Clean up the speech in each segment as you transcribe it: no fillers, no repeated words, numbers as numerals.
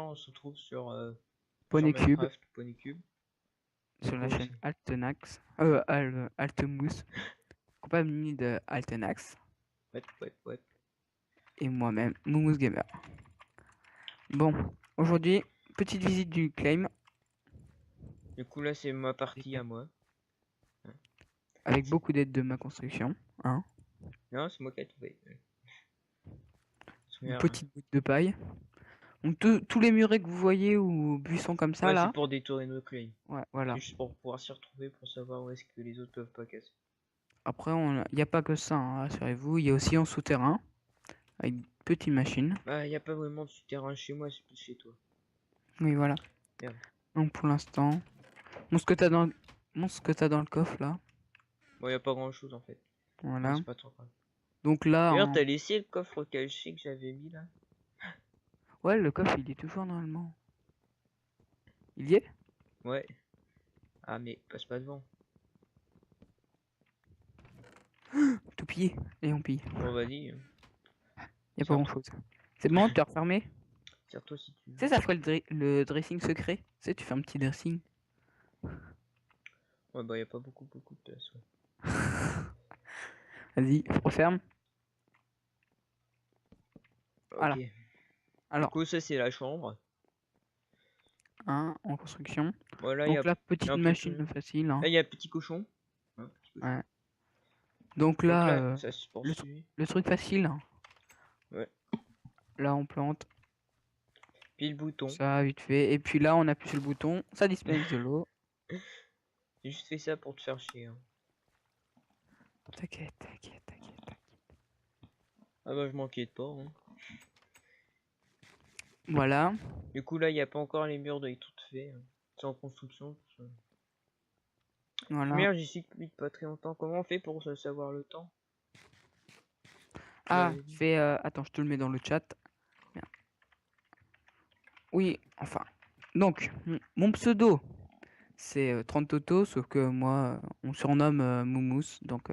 gens, on se retrouve sur Poneycube, Minecraft, Poneycube. sur la coup, chaîne c'est- Altenax, Altemousse, compagnie de Altenax, Ouais. et moi-même, Moumous Gamer. Bon, aujourd'hui, petite visite du claim, Du coup, là, c'est ma partie à moi. Hein. avec beaucoup d'aide de ma construction, hein. Non, c'est moi qui ai trouvé. Une Super, hein. petite bout de paille. Donc tous les murets que vous voyez ou buissons comme ça Ouais, c'est là, pour détourer nos claims. ouais, voilà. C'est juste pour pouvoir s'y retrouver, pour savoir où est-ce que les autres peuvent pas casser. Après, il n'y a pas que ça, hein, rassurez-vous, il y a aussi en souterrain, avec de petites machines. Bah, y a pas vraiment de souterrain chez moi, c'est plus chez toi. Oui, voilà. Merde. Donc pour l'instant, montre ce que t'as dans le coffre là. Bon, y a pas grand chose en fait. Mais Voilà. c'est pas trop grave. Donc là, D'ailleurs, t'as laissé le coffre caché que j'avais mis là? ouais, le coffre il est toujours normalement. Il y est? Ouais. Ah, mais passe pas devant. Tout pillé. Et on pille. Bon, vas-y. Y a pas grand chose. C'est bon, tu as refermé? Tire-toi si tu Tu veux. sais, ça ferait le dressing secret. Tu sais, tu fais un petit dressing. Ouais, bah, y a pas beaucoup de place. Ouais. Vas-y, referme. Ok. Voilà. Du Alors, coup, ça, c'est la chambre. un en construction. Bon, là, Donc là, y a petite un petit. machine facile, hein. Là, il y a un petit cochon. Hein, petit cochon. Ouais. Donc Donc là, là, ça se le, poursuit. le truc facile, hein. Ouais. Là, on plante Puis le bouton. ça vite fait. Et puis là, on appuie sur le bouton, ça dispense de l'eau. J'ai juste fait ça pour te faire chier. Hein. T'inquiète. Ah bah, je m'inquiète pas. Hein. Voilà. Du coup, là, il n'y a pas encore les murs de tout fait. Hein. C'est en construction. Tout ça. Voilà. Merde, j'y suis depuis pas très longtemps. Comment on fait pour savoir le temps? Tu Ah, m'avais dit. fais. Attends, je te le mets dans le chat. Merde. Oui, enfin. Donc, mon pseudo, c'est 30 Toto, sauf que moi, on surnomme Moumous, donc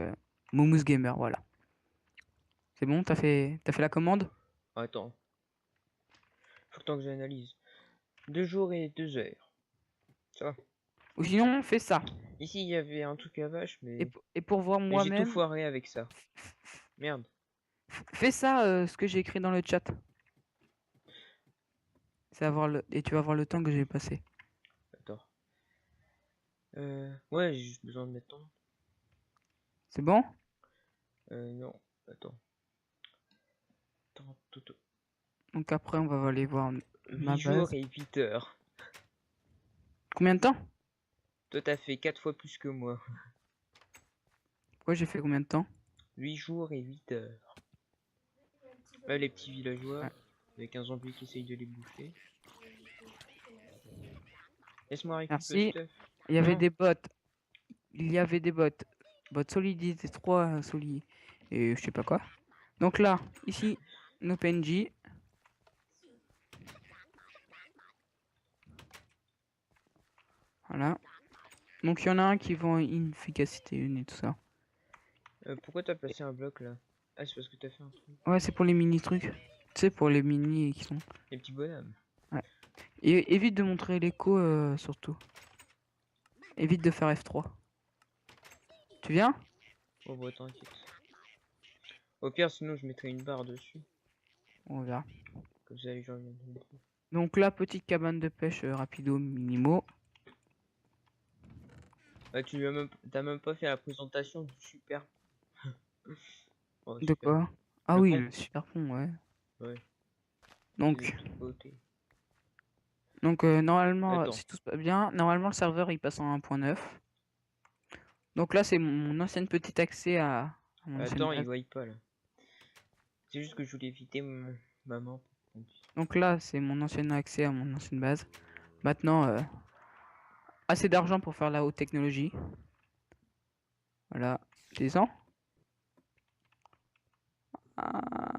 Moumous Gamer, voilà. C'est bon, t'as fait la commande? Attends. Faut le temps que j'analyse. 2 jours et 2 heures. Ça va. Ou sinon, fais ça. Ici, il y avait un truc à vache, mais... Et pour voir Mais j'ai tout moi-même, foiré avec ça. Merde. fais ça, ce que j'ai écrit dans le chat. Et tu vas voir le temps que j'ai passé. Attends. Ouais, j'ai juste besoin de mettre ton... C'est bon? Non. Attends. Tout. Donc après, on va aller voir 8 ma jours base. et 8 heures. Combien de temps? Toi, t'as fait 4 fois plus que moi. Pourquoi j'ai fait combien de temps? 8 jours et 8 heures. Là, les petits villageois, Ouais. avec un zombie qui essaye de les bouffer. Laisse-moi récupérer Merci. le stuff. Il y avait Non. des bots. Il y avait des bots. Bot solidité 3 solide. Et je sais pas quoi. Donc là, ici, nos PNJ. Voilà. Donc il y en a un qui vend inefficacité 1 et tout ça. Pourquoi t'as placé un bloc là? Ah, c'est parce que t'as fait un truc. Ouais, c'est pour les mini trucs. Tu sais, pour les mini qui sont. Les petits bonhommes. Ouais. Et évite de montrer l'écho surtout. Évite de faire F3. Tu viens? Oh, bah, t'inquiète. Au pire, sinon, je mettrai une barre dessus. On verra. Comme ça, les gens viennent de me dire. Donc là, petite cabane de pêche rapido minimo. Bah, t'as même pas fait la présentation du super. Oh, De super. quoi? Ah Le oui, pont. le super pont, ouais. Ouais. C'est de Donc, toute beauté. normalement, Attends. si tout se passe bien, normalement le serveur il passe en 1.9. Donc là, c'est mon ancien petit accès à mon ancienne Attends, il base. voit pas là. C'est juste que je voulais éviter maman. Donc là, c'est mon ancien accès à mon ancienne base. Maintenant, assez d'argent pour faire la haute technologie. Voilà, descends. Ah,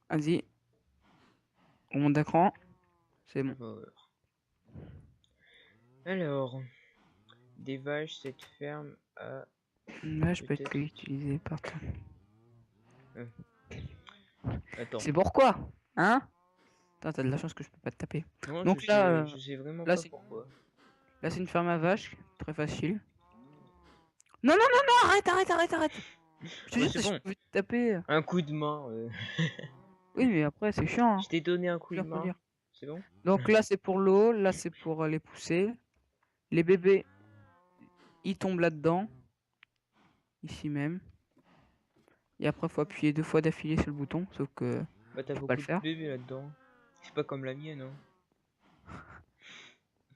vas-y, on monte d'écran. C'est bon. Alors, des vaches, cette ferme a Là, je peux peut-être. être utilisé partout. Attends. C'est pourquoi? Hein? Putain, t'as de la chance que je peux pas te taper. Non, Donc là, je sais vraiment là pas c'est pourquoi. là c'est une ferme à vaches, très facile. Non, non, non, non, arrête, arrête, arrête, arrête. Je te Ouais, jure, c'est je bon. peux te taper. Un coup de main. Oui, mais après, c'est chiant, hein. Je t'ai donné un coup de Chiant, faut main. dire. C'est bon? Donc là, c'est pour l'eau, là, c'est pour les pousser. Les bébés, ils tombent là-dedans, ici même. Et après, faut appuyer 2 fois d'affilée sur le bouton, sauf que Bah, t'as faut pas le beaucoup de faire. bébés là-dedans. C'est pas comme la mienne, hein.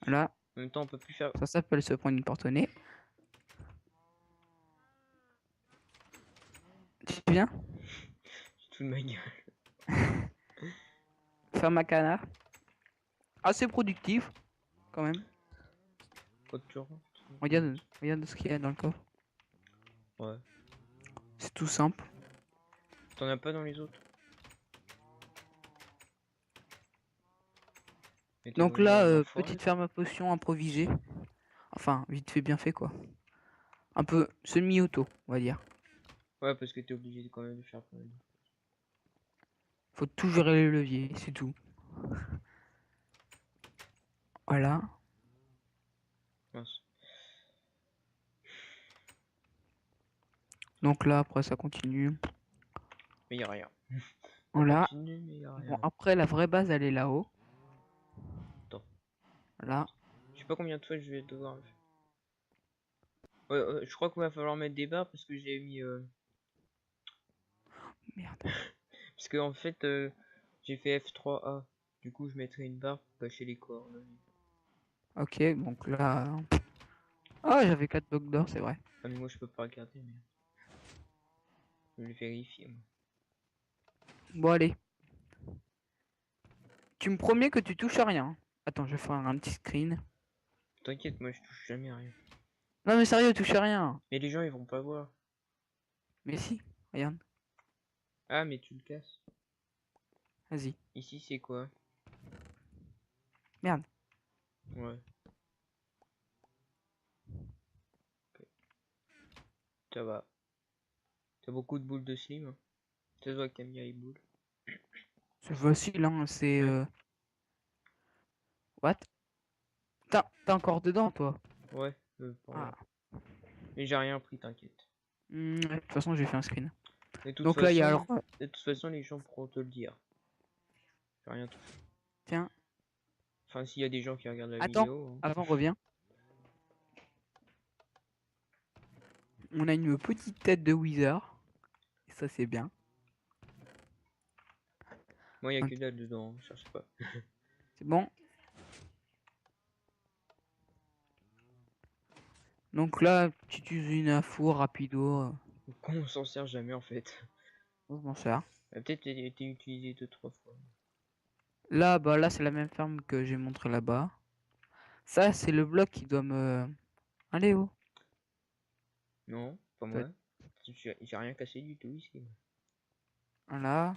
Voilà, En même temps, on peut plus faire. ça s'appelle se prendre une porte au nez. Tu viens? Tu te fous de ma gueule. Ferme à canard. Assez productif, quand même. Quand tu rentres. Regarde, regarde ce qu'il y a dans le coffre. Ouais. C'est tout simple. T'en as pas dans les autres? Mais t'es Donc vraiment là, un enfoiré. petite ferme à potions improvisée. Enfin, vite fait, bien fait, quoi. Un peu semi-auto, on va dire. Ouais, parce que t'es obligé quand même de faire pas mal. Faut tout gérer les leviers, c'est tout. Voilà. Mince. Donc là, après, ça continue. Mais y a rien. Ça Voilà. continue, mais y a Bon, rien. après, la vraie base, elle est là-haut. Attends. Là. Je sais pas combien de fois je vais devoir le faire. Ouais, je crois qu'il va falloir mettre des barres parce que j'ai mis. Merde. Parce que en fait, j'ai fait F3A. Du coup, je mettrai une barre pour cacher les coordonnées. Ok, donc là... Ah, j'avais 4 blocs d'or, c'est vrai. Ah, mais moi, je peux pas regarder, mais. Je vais le vérifier, moi. Bon, allez. Tu me promets que tu touches à rien. Attends, je vais faire un petit screen. T'inquiète, moi, je touche jamais à rien. Non, mais sérieux, touche à rien. Mais les gens, ils vont pas voir. Mais si, regarde. Ah, mais tu le casses. Vas-y. Ici, c'est quoi? Merde. Ouais. Ok. Ça va. T'as beaucoup de boules de slim, hein. Ça se voit que t'aimes bien les boules. C'est facile, hein, c'est... Ouais. What? T'as encore dedans, toi? Ouais, par là. Ah. Mais j'ai rien pris, t'inquiète. Ouais, de toute façon, j'ai fait un screen. De toute Donc là, il y a façon, alors... de toute façon, les gens pourront te le dire. J'ai rien touché. Tiens, Enfin, s'il y a des gens qui regardent la attends. vidéo, hein. Avant, reviens. On a une petite tête de wizard. Et ça, c'est bien. Moi, il y a Un- que dalle dedans, hein, cherche pas. C'est bon. Donc là, tu utilises une four rapido. On s'en sert jamais en fait. On s'en sert. Elle a peut-être été utilisée 2-3 fois. Là, bah là, c'est la même ferme que j'ai montré là-bas. Ça, c'est le bloc qui doit me... Allez, oh. Non, pas Peut- moi. J'ai rien cassé du tout ici. Voilà.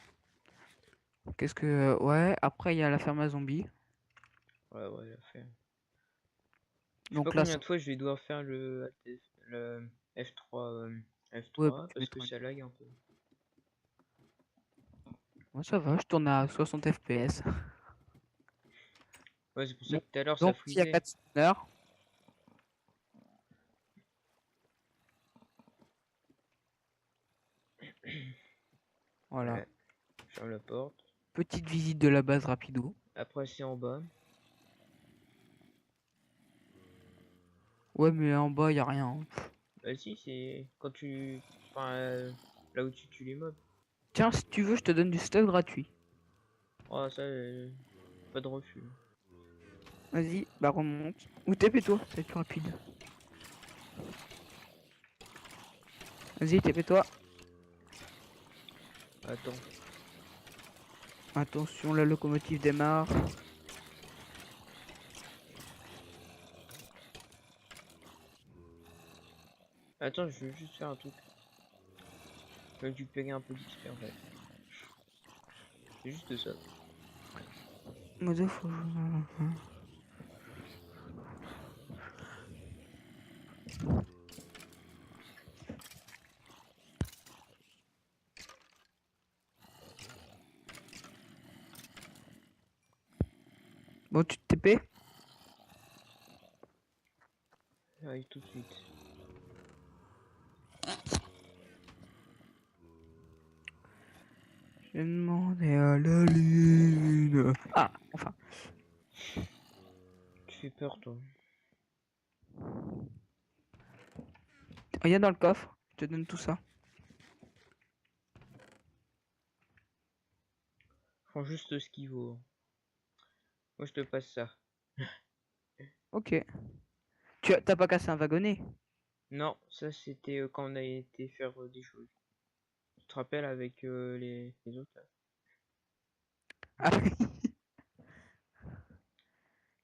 Qu'est-ce que... Ouais, après, il y a la ferme à zombies. Ouais, ouais, la faire. Je sais pas Donc là, combien ça... de fois je vais devoir faire le F3, Ouais, F3 tu parce que mettras ça lag un peu. Ouais, ça va, je tourne à 60 FPS. Ouais, c'est pour ça Bon. que tout à l'heure ça Donc, il y a frisait. 4 spawners. Voilà. Ouais, je ferme la porte. Petite visite de la base rapido. Après, c'est en bas. Ouais, mais en bas, il y a rien, hein. Bah, si, c'est quand tu. Enfin, là où tu tues les mobs. Tiens, si tu veux, je te donne du stuff gratuit. Oh, ça, pas de refus. Vas-y, bah remonte. Ou TP-toi, ça va être plus rapide. Vas-y, TP-toi. Attends. Attention, la locomotive démarre. Attends, je veux juste faire un truc. Je vais récupérer un peu d'XP en fait. C'est juste ça. Modo, faut... Bon, tu te TP? J'arrive tout de suite. J'ai demandé à la lune. Ah, enfin. Tu fais peur, toi. Regarde dans le coffre, je te donne tout ça. Prends juste ce qu'il vaut. Moi, je te passe ça. Ok. T'as pas cassé un wagonnet? Non, ça c'était quand on a été faire des choses. Tu te rappelles avec les autres là? Ah oui.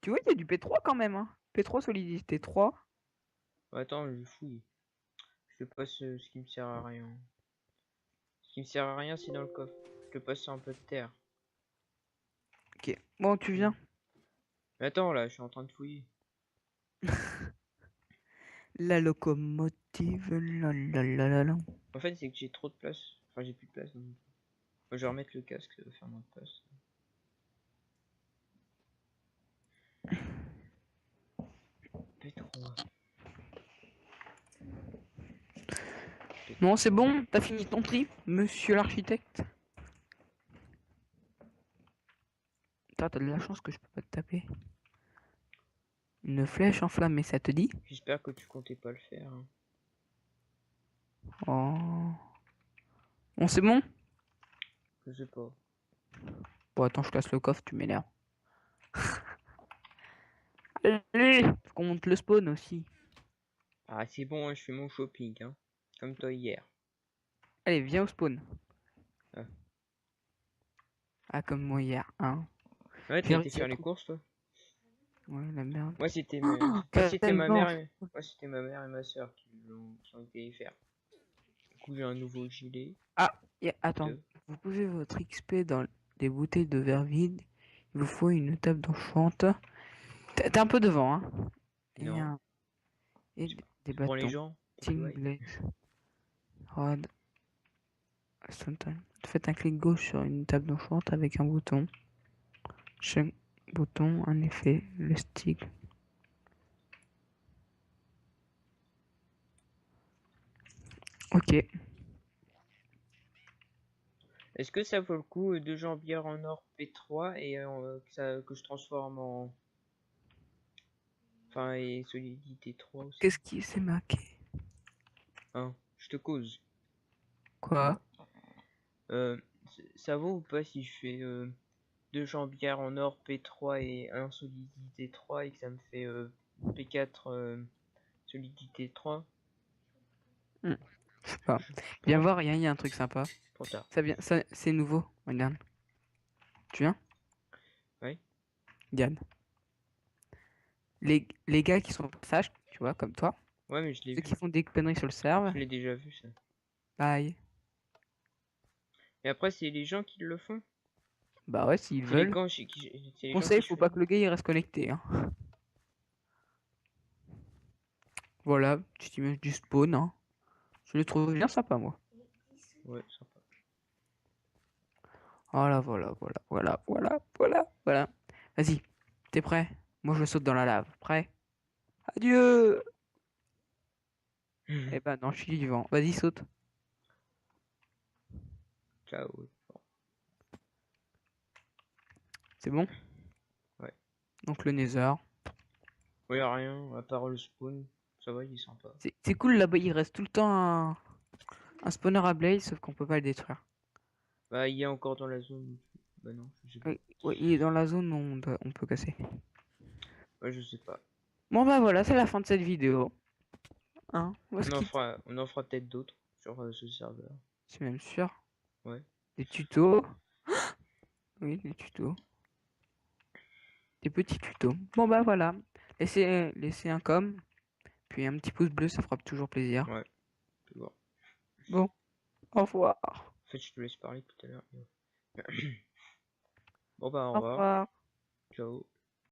Tu vois, il y a du P3 quand même, hein. P3 solidité 3. Attends, je fouille. Je te passe ce qui me sert à rien. Ce qui me sert à rien, c'est dans le coffre. Je te passe un peu de terre. Ok. Bon, tu viens. Mais attends, là, je suis en train de fouiller. La locomotive. La la la la la. En fait, c'est que j'ai trop de place. Enfin, j'ai plus de place. Donc... Moi, je vais remettre le casque, ça va faire moins de place. P3. Non, c'est P3. bon, t'as fini ton tri, monsieur l'architecte. T'as de la chance que je peux pas te taper. Une flèche enflammée, ça te dit? J'espère que tu comptais pas le faire. Hein. Oh. Bon, c'est bon? Je sais pas. Bon, attends, je casse le coffre, tu m'énerves. Allez, faut qu'on monte le spawn aussi. Ah, c'est bon, hein, je fais mon shopping. Hein. Comme toi hier. Allez, viens au spawn. Ah, Ah, comme moi hier, hein. ouais, t'as J'ai été réussi à faire les trouver. courses, toi? Ouais, la merde. Moi, c'était Oh, moi, c'était canne ma mère blanche. et... Moi, c'était ma mère et ma soeur qui ont été les faire. Du coup, j'ai un nouveau gilet. Ah, attends. Deux. Vous pouvez votre XP dans des bouteilles de verre vide. Il vous faut une table d'enchante. T'es un peu devant, hein. Et, Non. des C'est pour les bâtons. gens. Pour qu'ils voient. Team Blaze. Rod. Sometime. Faites un clic gauche sur une table d'enchante avec un bouton. Chaque bouton, un effet, le stick. Ok. Est-ce que ça vaut le coup deux jambières en or P3 et que je transforme en... Enfin, et solidité 3 aussi. Qu'est-ce qui s'est marqué? Hein, je te cause. Quoi? Euh, ça vaut ou pas si je fais deux jambières en or P3 et un solidité 3 et que ça me fait P4 solidité 3? Hmm, je sais pas. Je Viens pense voir, il y a un truc sympa. trop tard. Ça, c'est nouveau. Regarde. Tu viens? Ouais, Diane. Les gars qui sont sages, tu vois, comme toi. ouais, mais je l'ai Ceux qui vu. font des conneries sur le serve. Je l'ai déjà vu ça. Bye. Et après, c'est les gens qui le font. Bah ouais, s'ils C'est les veulent. gens c'est les gens Conseil, qui je faut fais. pas que le gars il reste connecté, hein. Voilà, petite image du spawn, hein. Je le trouve bien sympa, moi. Ouais, sympa. Voilà, voilà, voilà, voilà, voilà, voilà, voilà. Vas-y, t'es prêt? Moi, je saute dans la lave. Prêt? Adieu! Eh ben non, je suis vivant. Vas-y, saute. Ciao. C'est bon? Ouais. Donc le Nether. Ouais, y'a rien, à part le spawn. Ça va, il est sympa. C'est cool là-bas, il reste tout le temps un spawner à blaze, sauf qu'on peut pas le détruire. Bah, il est encore dans la zone. Bah non, je sais pas. Oui, ouais, il est dans la zone où on peut casser. Ouais, je sais pas. Bon bah voilà, c'est la fin de cette vidéo. Hein, on va se quitter. On en fera peut-être d'autres sur ce serveur. C'est même sûr. Ouais. Des tutos. Oui, des tutos. Des petits tutos. Bon bah voilà. Laissez un com, puis un petit pouce bleu, ça fera toujours plaisir. Ouais, tu vois. Bon, au revoir. En fait, je te laisse parler tout à l'heure. Bon, bah, au Au revoir. revoir. Ciao.